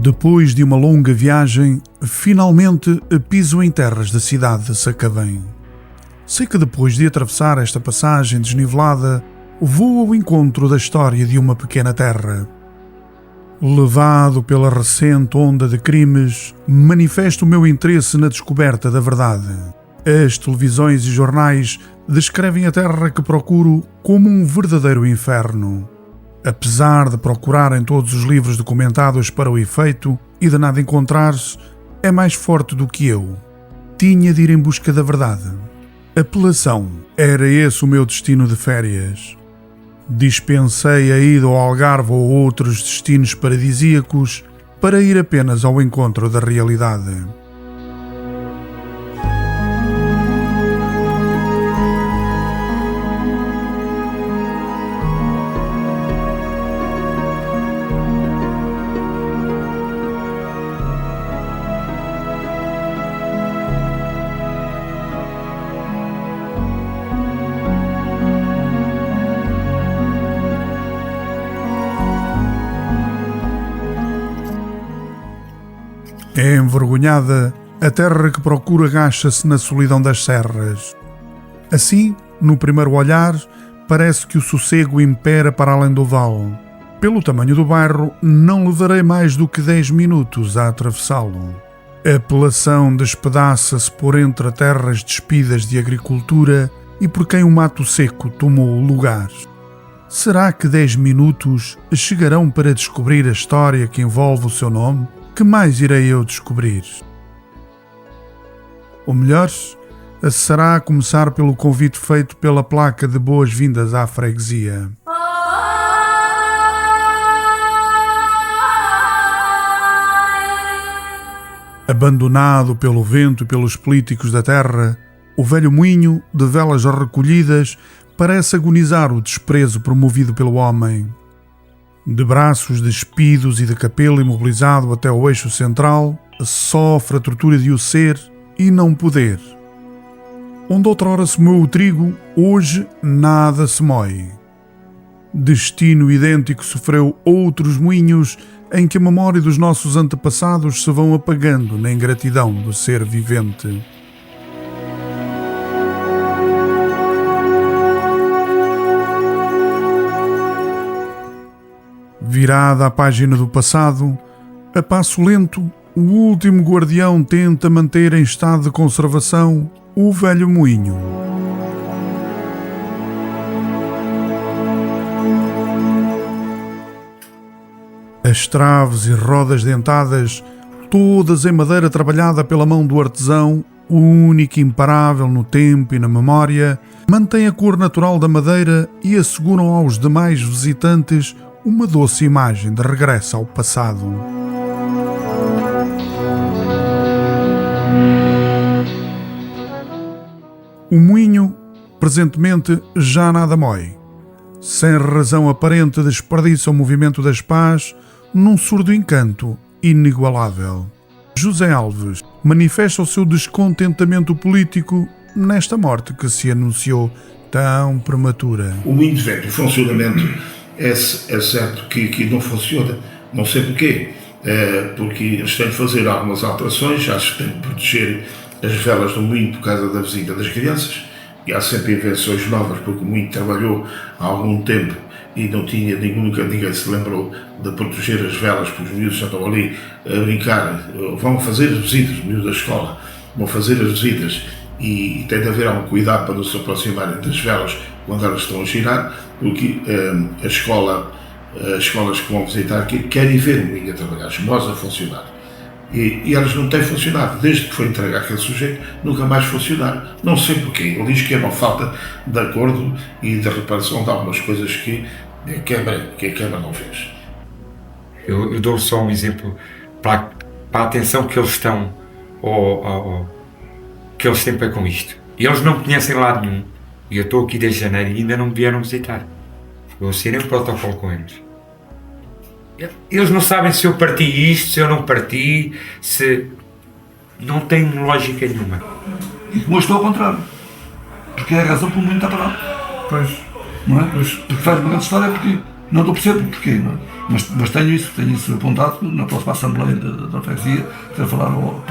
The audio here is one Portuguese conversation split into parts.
Depois de uma longa viagem, finalmente piso em terras da cidade de Sacavém. Sei que depois de atravessar esta passagem desnivelada, vou ao encontro da história de uma pequena terra. Levado pela recente onda de crimes, manifesto o meu interesse na descoberta da verdade. As televisões e jornais descrevem a terra que procuro como um verdadeiro inferno. Apesar de procurar em todos os livros documentados para o efeito e de nada encontrar-se, é mais forte do que eu. Tinha de ir em busca da verdade. Apelação. Era esse o meu destino de férias. Dispensei a ida ao Algarve ou outros destinos paradisíacos para ir apenas ao encontro da realidade. Envergonhada, a terra que procura agacha-se na solidão das serras. Assim, no primeiro olhar, parece que o sossego impera para além do vale. Pelo tamanho do bairro, não levarei mais do que 10 minutos a atravessá-lo. A apelação despedaça-se por entre terras despidas de agricultura e por quem o mato seco tomou o lugar. Será que 10 minutos chegarão para descobrir a história que envolve o seu nome? Que mais irei eu descobrir? O melhor será começar pelo convite feito pela placa de boas-vindas à freguesia. Abandonado pelo vento e pelos políticos da terra, o velho moinho, de velas recolhidas, parece agonizar o desprezo promovido pelo homem. De braços despidos e de capelo imobilizado até o eixo central, sofre a tortura de o ser e não poder. Onde outrora se moeu o trigo, hoje nada se moe. Destino idêntico sofreu outros moinhos em que a memória dos nossos antepassados se vão apagando na ingratidão do ser vivente. Virada à página do passado, a passo lento, o último guardião tenta manter em estado de conservação o velho moinho. As traves e rodas dentadas, todas em madeira trabalhada pela mão do artesão, único e imparável no tempo e na memória, mantêm a cor natural da madeira e asseguram aos demais visitantes uma doce imagem de regresso ao passado. O moinho, presentemente, já nada mói. Sem razão aparente, desperdiça o movimento das pás num surdo encanto inigualável. José Alves manifesta o seu descontentamento político nesta morte que se anunciou tão prematura. O moinho de vento, o funcionamento é certo que não funciona, não sei porquê, porque eles têm de fazer algumas alterações, acho que têm de proteger as velas do moinho por causa da visita das crianças, e há sempre invenções novas, porque o moinho trabalhou há algum tempo e não tinha nunca ninguém se lembrou de proteger as velas, porque os miúdos já estão ali a brincar, vão fazer as visitas, os miúdos da escola vão fazer as visitas, e tem de haver algum cuidado para não se aproximarem das velas quando elas estão a girar, porque as escolas que vão visitar aqui querem ver o moinho a trabalhar, as mãos a funcionar. E elas não têm funcionado. Desde que foi entregue àquele sujeito, nunca mais funcionaram. Não sei porquê. Ele diz que é uma falta de acordo e de reparação de algumas coisas que a Câmara não fez. Eu dou só um exemplo para a atenção que eles estão, que eles têm para com isto. E eles não me conhecem lado nenhum. E eu estou aqui desde janeiro e ainda não me vieram visitar. Eu assinei um protocolo com eles. Eles não sabem se eu parti isto, se eu não parti, se... Não tem lógica nenhuma. E como eu estou ao contrário. Porque é a razão pelo mundo está parado. Pois. Não é? Porque faz uma grande história porque Não estou a perceber porquê, não é? Mas tenho isso apontado na próxima Assembleia da Freguesia, para falar ao.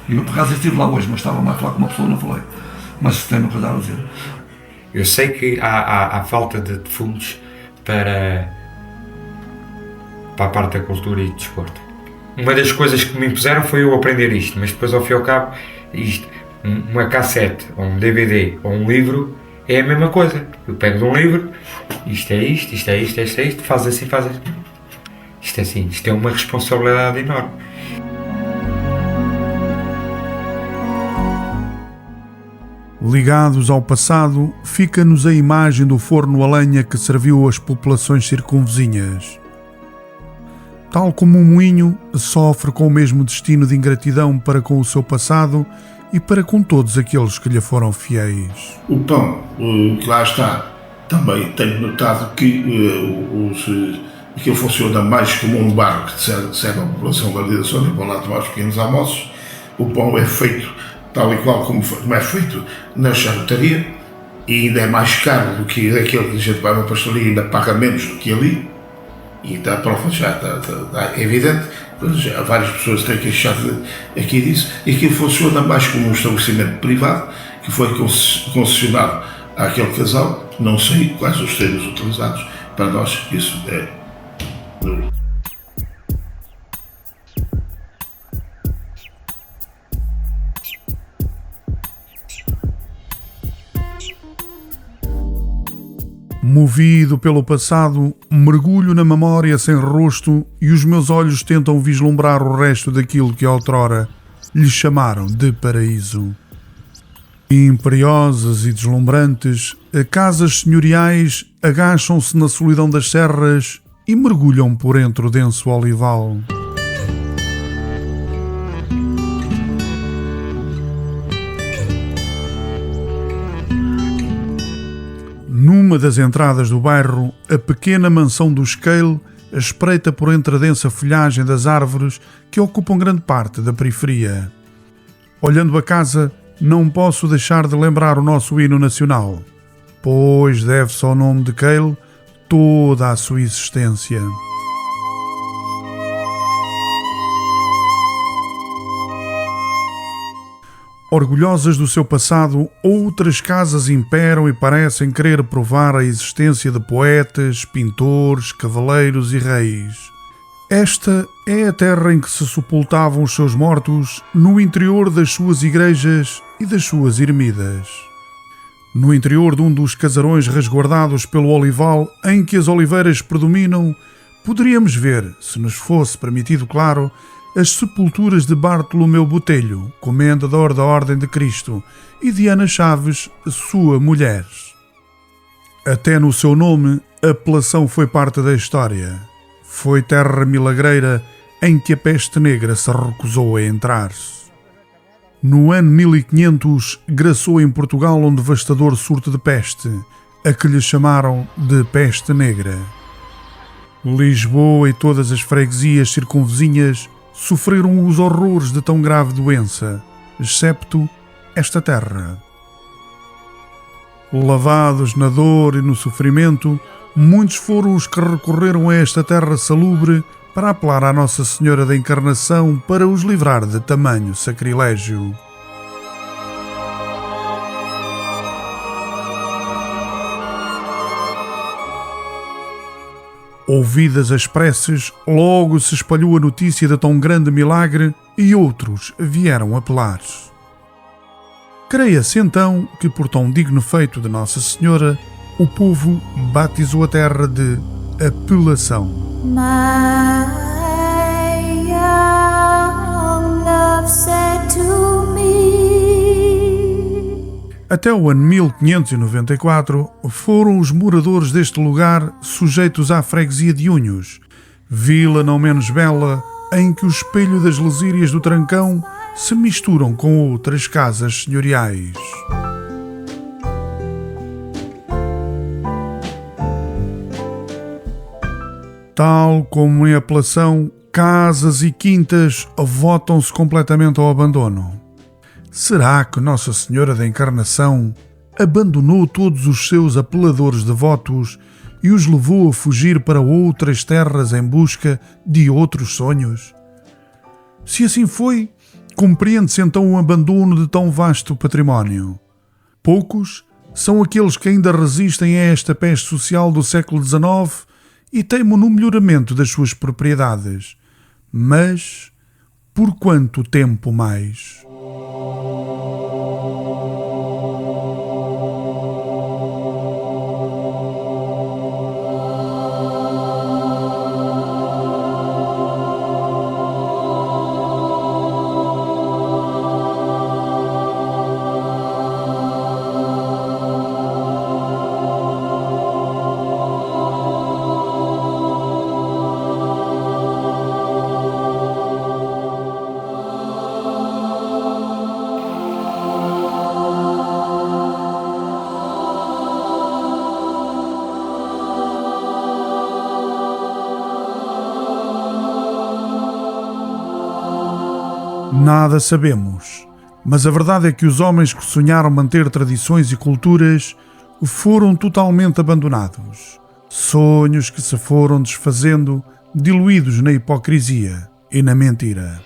Eu por acaso estive lá hoje, mas estava mais a falar com uma pessoa, não falei. Mas tem uma coisa a dizer. Eu sei que há falta de fundos para a parte da cultura e desporto. Uma das coisas que me impuseram foi eu aprender isto, mas depois ao fim e ao cabo, uma cassete, ou um DVD, ou um livro, é a mesma coisa. Eu pego de um livro, isto é isto, faz assim. Isto é assim, isto é uma responsabilidade enorme. Ligados ao passado, fica-nos a imagem do forno a lenha que serviu as populações circunvizinhas. Tal como um moinho, sofre com o mesmo destino de ingratidão para com o seu passado e para com todos aqueles que lhe foram fiéis. O pão, que lá está, também tenho notado que aquilo funciona mais como um bar que serve à população da vida zona e vão lá tomar os pequenos almoços. O pão é feito tal e qual como é feito na charcutaria e ainda é mais caro do que aquele que a gente vai na pastelaria e ainda paga menos do que ali. E está a prova, já está evidente, já várias pessoas têm queixado aqui disso, e aquilo funciona mais como um estabelecimento privado que foi concessionado àquele casal. Não sei quais os termos utilizados, para nós isso é nulo. Movido pelo passado, mergulho na memória sem rosto e os meus olhos tentam vislumbrar o resto daquilo que outrora lhe chamaram de paraíso. Imperiosas e deslumbrantes, casas senhoriais agacham-se na solidão das serras e mergulham por entre o denso olival. Numa das entradas do bairro, a pequena mansão do Scale espreita por entre a densa folhagem das árvores que ocupam grande parte da periferia. Olhando a casa, não posso deixar de lembrar o nosso hino nacional, pois deve-se ao nome de Cale toda a sua existência. Orgulhosas do seu passado, outras casas imperam e parecem querer provar a existência de poetas, pintores, cavaleiros e reis. Esta é a terra em que se sepultavam os seus mortos no interior das suas igrejas e das suas ermidas. No interior de um dos casarões resguardados pelo olival em que as oliveiras predominam, poderíamos ver, se nos fosse permitido claro, as sepulturas de Bartolomeu Botelho, comendador da Ordem de Cristo, e de Ana Chaves, sua mulher. Até no seu nome, a apelação foi parte da história. Foi terra milagreira em que a peste negra se recusou a entrar. No ano 1500, graçou em Portugal um devastador surto de peste, a que lhe chamaram de peste negra. Lisboa e todas as freguesias circunvizinhas sofreram os horrores de tão grave doença, excepto esta terra. Lavados na dor e no sofrimento, muitos foram os que recorreram a esta terra salubre para apelar à Nossa Senhora da Encarnação para os livrar de tamanho sacrilégio. Ouvidas as preces, logo se espalhou a notícia de tão grande milagre e outros vieram apelar. Creia-se então que por tão digno feito de Nossa Senhora, o povo batizou a terra de Apelação. My young love said to me. Até o ano 1594, foram os moradores deste lugar sujeitos à freguesia de Unhos, vila não menos bela, em que o espelho das lesírias do Trancão se misturam com outras casas senhoriais. Tal como em Apelação, casas e quintas votam-se completamente ao abandono. Será que Nossa Senhora da Encarnação abandonou todos os seus apeladores devotos e os levou a fugir para outras terras em busca de outros sonhos? Se assim foi, compreende-se então o abandono de tão vasto património. Poucos são aqueles que ainda resistem a esta peste social do século XIX e teimam no melhoramento das suas propriedades. Mas por quanto tempo mais? Nada sabemos, mas a verdade é que os homens que sonharam manter tradições e culturas foram totalmente abandonados. Sonhos que se foram desfazendo, diluídos na hipocrisia e na mentira.